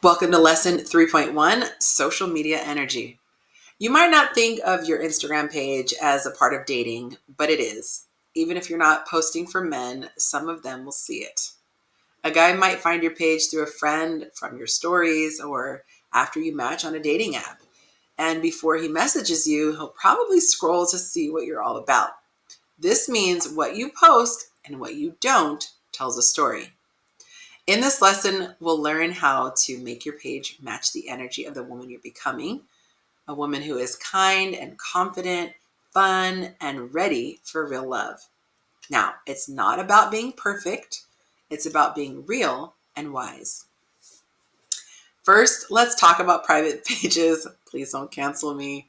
Welcome to lesson 3.1, social media energy. You might not think of your Instagram page as a part of dating, but it is. Even if you're not posting for men, some of them will see it. A guy might find your page through a friend, from your stories, or after you match on a dating app. And before he messages you, he'll probably scroll to see what you're all about. This means what you post and what you don't tells a story. In this lesson, we'll learn how to make your page match the energy of the woman you're becoming, a woman who is kind and confident, fun, and ready for real love. Now, it's not about being perfect. It's about being real and wise. First, let's talk about private pages. Please don't cancel me.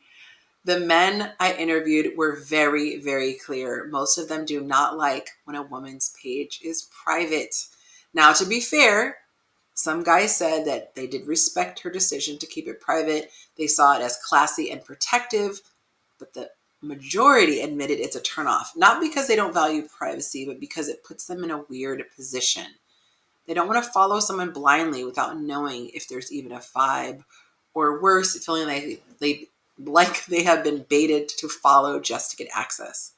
The men I interviewed were very, very clear. Most of them do not like when a woman's page is private. Now, to be fair, some guys said that they did respect her decision to keep it private. They saw it as classy and protective, but the majority admitted it's a turnoff, not because they don't value privacy, but because it puts them in a weird position. They don't want to follow someone blindly without knowing if there's even a vibe, or worse, feeling like they have been baited to follow just to get access.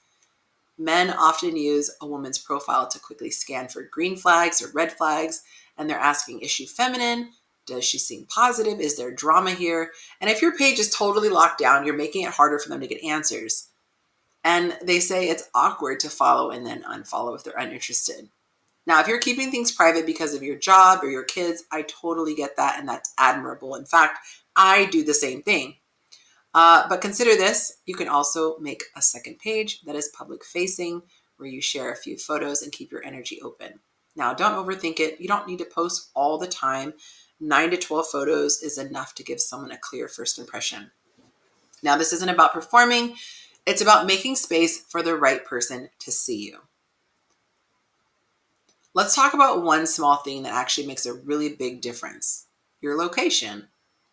Men often use a woman's profile to quickly scan for green flags or red flags, and they're asking, is she feminine? Does she seem positive? Is there drama here? And if your page is totally locked down, you're making it harder for them to get answers. And they say it's awkward to follow and then unfollow if they're uninterested. Now, if you're keeping things private because of your job or your kids, I totally get that, and that's admirable. In fact, I do the same thing. But consider this, you can also make a second page that is public facing, where you share a few photos and keep your energy open. Now, don't overthink it. You don't need to post all the time. 9 to 12 photos is enough to give someone a clear first impression. Now, this isn't about performing. It's about making space for the right person to see you. Let's talk about one small thing that actually makes a really big difference: your location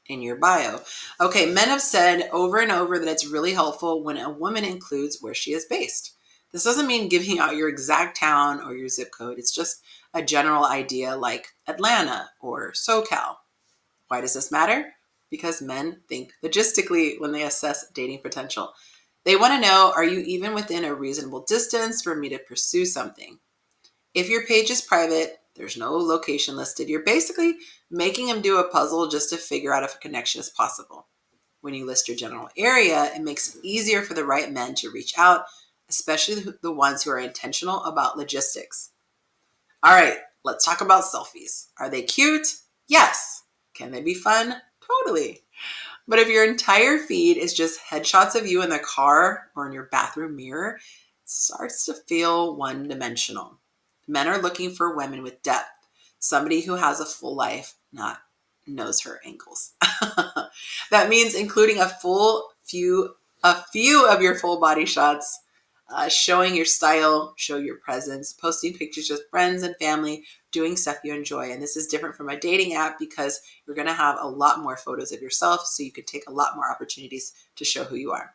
in your bio. Okay, men have said over and over that it's really helpful when a woman includes where she is based. This doesn't mean giving out your exact town or your zip code. It's just a general idea like Atlanta or SoCal. Why does this matter? Because men think logistically when they assess dating potential. They want to know, are you even within a reasonable distance for me to pursue something? If your page is private, there's no location listed, you're basically making them do a puzzle just to figure out if a connection is possible. When you list your general area, it makes it easier for the right men to reach out, especially the ones who are intentional about logistics. All right, let's talk about selfies. Are they cute? Yes. Can they be fun? Totally. But if your entire feed is just headshots of you in the car or in your bathroom mirror, it starts to feel one-dimensional. Men are looking for women with depth, somebody who has a full life, not knows her ankles. That means including a few of your full body shots, showing your style, show your presence, posting pictures with friends and family, doing stuff you enjoy. And this is different from a dating app because you're going to have a lot more photos of yourself, so you can take a lot more opportunities to show who you are.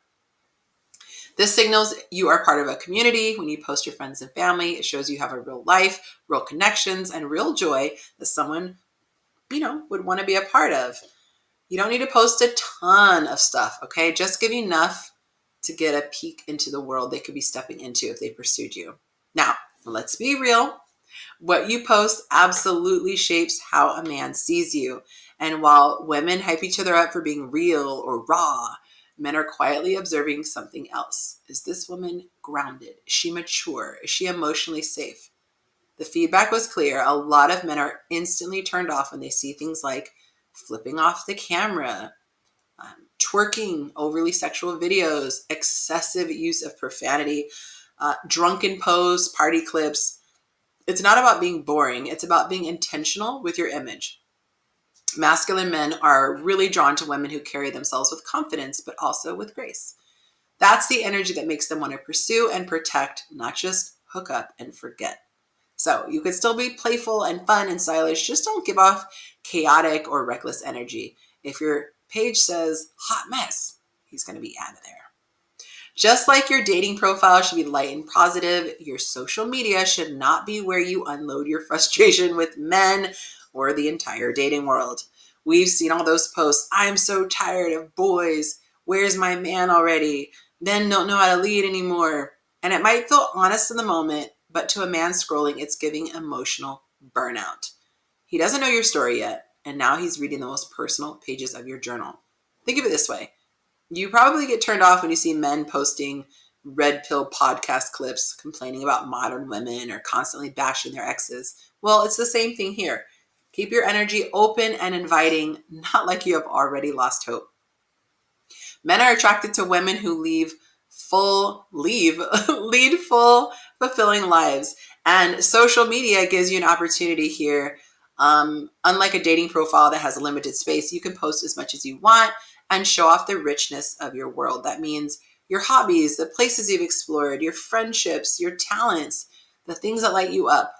This signals you are part of a community. When you post your friends and family, it shows you have a real life, real connections, and real joy that someone, would want to be a part of. You don't need to post a ton of stuff, okay? Just give enough to get a peek into the world they could be stepping into if they pursued you. Now, let's be real. What you post absolutely shapes how a man sees you. And while women hype each other up for being real or raw, men are quietly observing something else. Is this woman grounded? Is she mature? Is she emotionally safe? The feedback was clear. A lot of men are instantly turned off when they see things like flipping off the camera, twerking, overly sexual videos, excessive use of profanity, drunken posts, party clips. It's not about being boring. It's about being intentional with your image. Masculine men are really drawn to women who carry themselves with confidence, but also with grace. That's the energy that makes them want to pursue and protect, not just hook up and forget. So you could still be playful and fun and stylish. Just don't give off chaotic or reckless energy. If your page says hot mess, he's going to be out of there. Just like your dating profile should be light and positive, your social media should not be where you unload your frustration with men or the entire dating world. We've seen all those posts. I'm so tired of boys. Where's my man already? Men don't know how to lead anymore. And it might feel honest in the moment, but to a man scrolling, it's giving emotional burnout. He doesn't know your story yet, and now he's reading the most personal pages of your journal. Think of it this way. You probably get turned off when you see men posting red pill podcast clips complaining about modern women or constantly bashing their exes. Well, it's the same thing here. Keep your energy open and inviting, not like you have already lost hope. Men are attracted to women who lead full, fulfilling lives. And social media gives you an opportunity here. Unlike a dating profile that has a limited space, you can post as much as you want and show off the richness of your world. That means your hobbies, the places you've explored, your friendships, your talents, the things that light you up.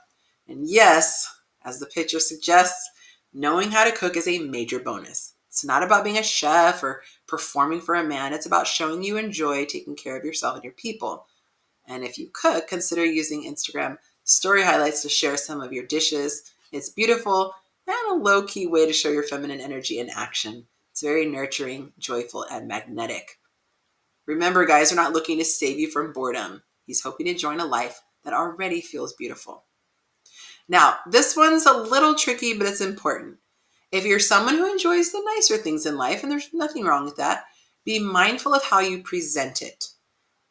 And yes, as the picture suggests, knowing how to cook is a major bonus. It's not about being a chef or performing for a man. It's about showing you enjoy taking care of yourself and your people. And if you cook, consider using Instagram story highlights to share some of your dishes. It's beautiful and a low-key way to show your feminine energy in action. It's very nurturing, joyful, and magnetic. Remember, guys are not looking to save you from boredom. He's hoping to join a life that already feels beautiful. Now, this one's a little tricky, but it's important. If you're someone who enjoys the nicer things in life, and there's nothing wrong with that, be mindful of how you present it.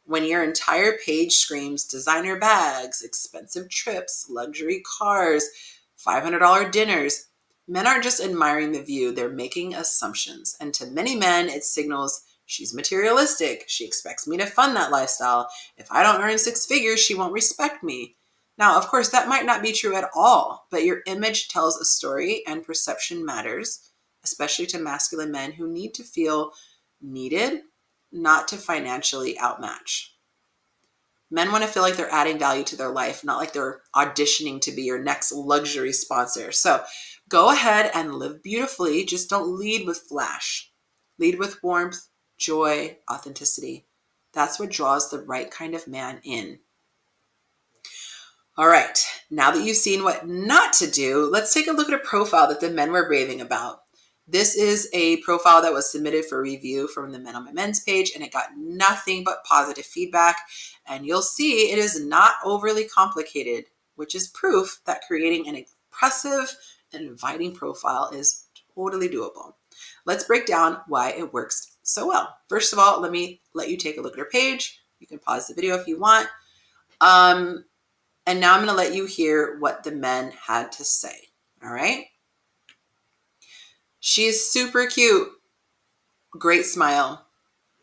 When your entire page screams designer bags, expensive trips, luxury cars, $500 dinners, men aren't just admiring the view, they're making assumptions. And to many men, it signals she's materialistic. She expects me to fund that lifestyle. If I don't earn six figures, she won't respect me. Now, of course, that might not be true at all, but your image tells a story and perception matters, especially to masculine men who need to feel needed, not to financially outmatch. Men want to feel like they're adding value to their life, not like they're auditioning to be your next luxury sponsor. So go ahead and live beautifully. Just don't lead with flash. Lead with warmth, joy, authenticity. That's what draws the right kind of man in. All right, now that you've seen what not to do, let's take a look at a profile that the men were raving about. This is a profile that was submitted for review from the Men on My Men's page, and it got nothing but positive feedback. And you'll see it is not overly complicated, which is proof that creating an impressive and inviting profile is totally doable. Let's break down why it works so well. First of all, let me let you take a look at her page. You can pause the video if you want. And now I'm going to let you hear what the men had to say. All right. She is super cute, great smile,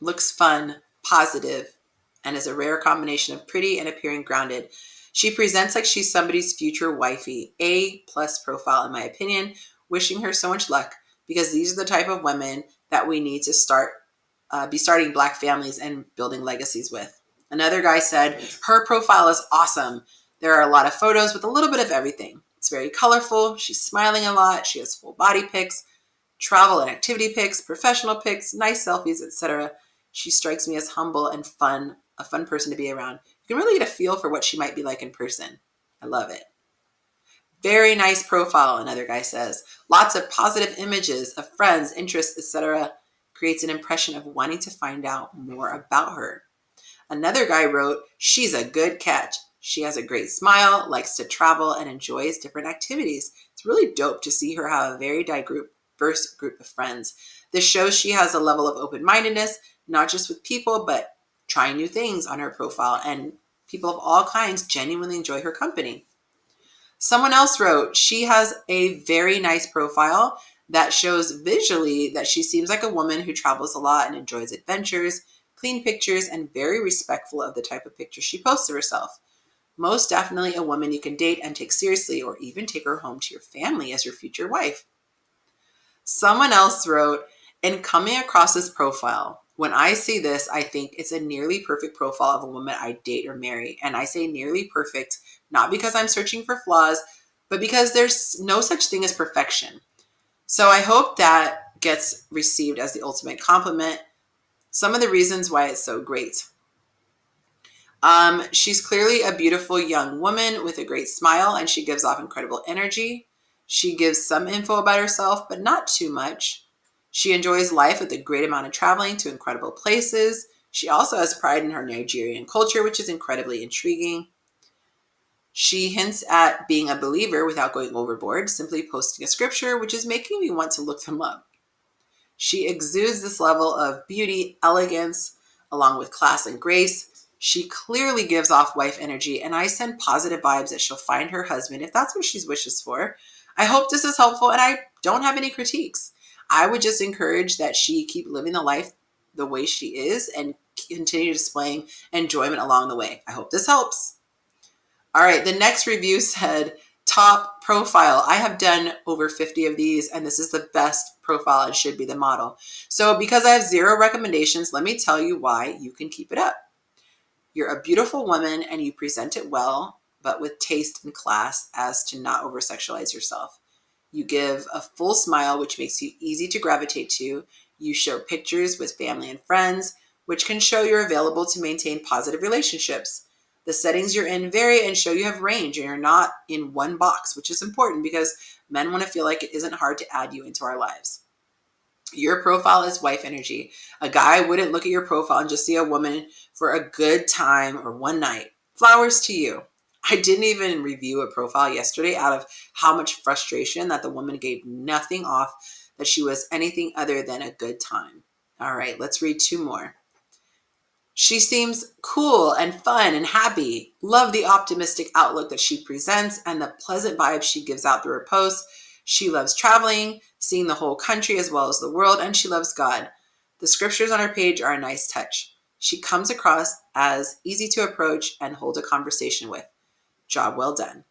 looks fun, positive, and is a rare combination of pretty and appearing grounded. She presents like she's somebody's future wifey. A+ profile, in my opinion. Wishing her so much luck, because these are the type of women that we need to be starting Black families and building legacies with. Another guy said, her profile is awesome. There are a lot of photos with a little bit of everything. It's very colorful. She's smiling a lot. She has full body pics, travel and activity pics, professional pics, nice selfies, etc. She strikes me as humble and fun, a fun person to be around. You can really get a feel for what she might be like in person. I love it. Very nice profile, another guy says. Lots of positive images of friends, interests, etc. Creates an impression of wanting to find out more about her. Another guy wrote, she's a good catch. She has a great smile, likes to travel, and enjoys different activities. It's really dope to see her have a very diverse group of friends. This shows she has a level of open-mindedness, not just with people, but trying new things on her profile, and people of all kinds genuinely enjoy her company. Someone else wrote, she has a very nice profile that shows visually that she seems like a woman who travels a lot and enjoys adventures, clean pictures, and very respectful of the type of pictures she posts of herself. Most definitely a woman you can date and take seriously, or even take her home to your family as your future wife. Someone else wrote, in coming across this profile, when I see this, I think it's a nearly perfect profile of a woman I date or marry. And I say nearly perfect, not because I'm searching for flaws, but because there's no such thing as perfection. So I hope that gets received as the ultimate compliment. Some of the reasons why it's so great. She's clearly a beautiful young woman with a great smile, and she gives off incredible energy. She gives some info about herself, but not too much. She enjoys life with a great amount of traveling to incredible places. She also has pride in her Nigerian culture, which is incredibly intriguing. She hints at being a believer without going overboard, simply posting a scripture, which is making me want to look them up. She exudes this level of beauty, elegance, along with class and grace. She clearly gives off wife energy, and I send positive vibes that she'll find her husband if that's what she wishes for. I hope this is helpful, and I don't have any critiques. I would just encourage that she keep living the life the way she is and continue displaying enjoyment along the way. I hope this helps. All right, the next review said, top profile. I have done over 50 of these, and this is the best profile and should be the model. So because I have 0 recommendations, let me tell you why you can keep it up. You're a beautiful woman and you present it well, but with taste and class as to not over-sexualize yourself. You give a full smile, which makes you easy to gravitate to. You show pictures with family and friends, which can show you're available to maintain positive relationships. The settings you're in vary and show you have range and you're not in one box, which is important because men want to feel like it isn't hard to add you into our lives. Your profile is wife energy. A guy wouldn't look at your profile and just see a woman for a good time or one night. Flowers to you. I didn't even review a profile yesterday out of how much frustration that the woman gave nothing off that she was anything other than a good time. All right, let's read 2 more. She seems cool and fun and happy. Love the optimistic outlook that she presents and the pleasant vibes she gives out through her posts. She loves traveling, seeing the whole country as well as the world, and she loves God. The scriptures on her page are a nice touch. She comes across as easy to approach and hold a conversation with. Job well done.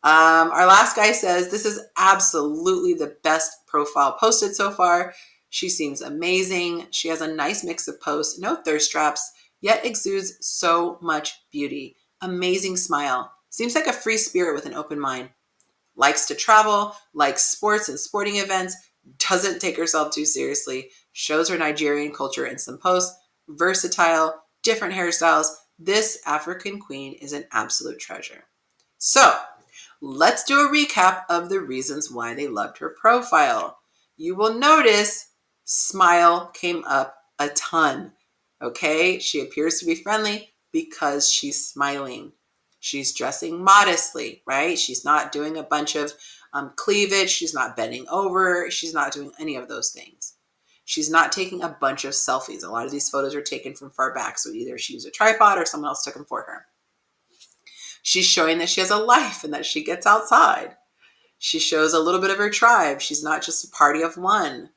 Our last guy says, this is absolutely the best profile posted so far. She seems amazing. She has a nice mix of posts, no thirst traps, yet exudes so much beauty. Amazing smile. Seems like a free spirit with an open mind. Likes to travel, likes sports and sporting events, doesn't take herself too seriously, shows her Nigerian culture in some posts, versatile, different hairstyles. This African queen is an absolute treasure. So, let's do a recap of the reasons why they loved her profile. You will notice smile came up a ton. Okay, she appears to be friendly because she's smiling. She's dressing modestly, right? She's not doing a bunch of cleavage. She's not bending over. She's not doing any of those things. She's not taking a bunch of selfies. A lot of these photos are taken from far back, so either she used a tripod or someone else took them for her. She's showing that she has a life and that she gets outside. She shows a little bit of her tribe. She's not just a party of one.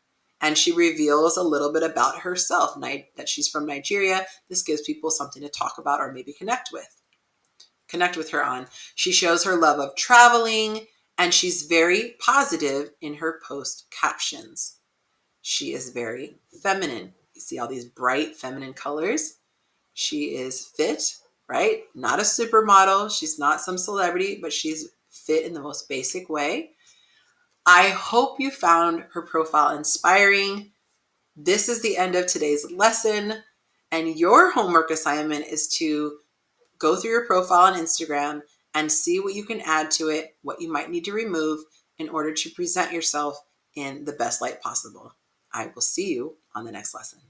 And she reveals a little bit about herself, that she's from Nigeria. This gives people something to talk about or maybe connect with her on. She shows her love of traveling, and she's very positive in her post captions. She is very feminine. You see all these bright feminine colors. She is fit, right? Not a supermodel. She's not some celebrity, but she's fit in the most basic way. I hope you found her profile inspiring. This is the end of today's lesson, and your homework assignment is to go through your profile on Instagram and see what you can add to it, what you might need to remove in order to present yourself in the best light possible. I will see you on the next lesson.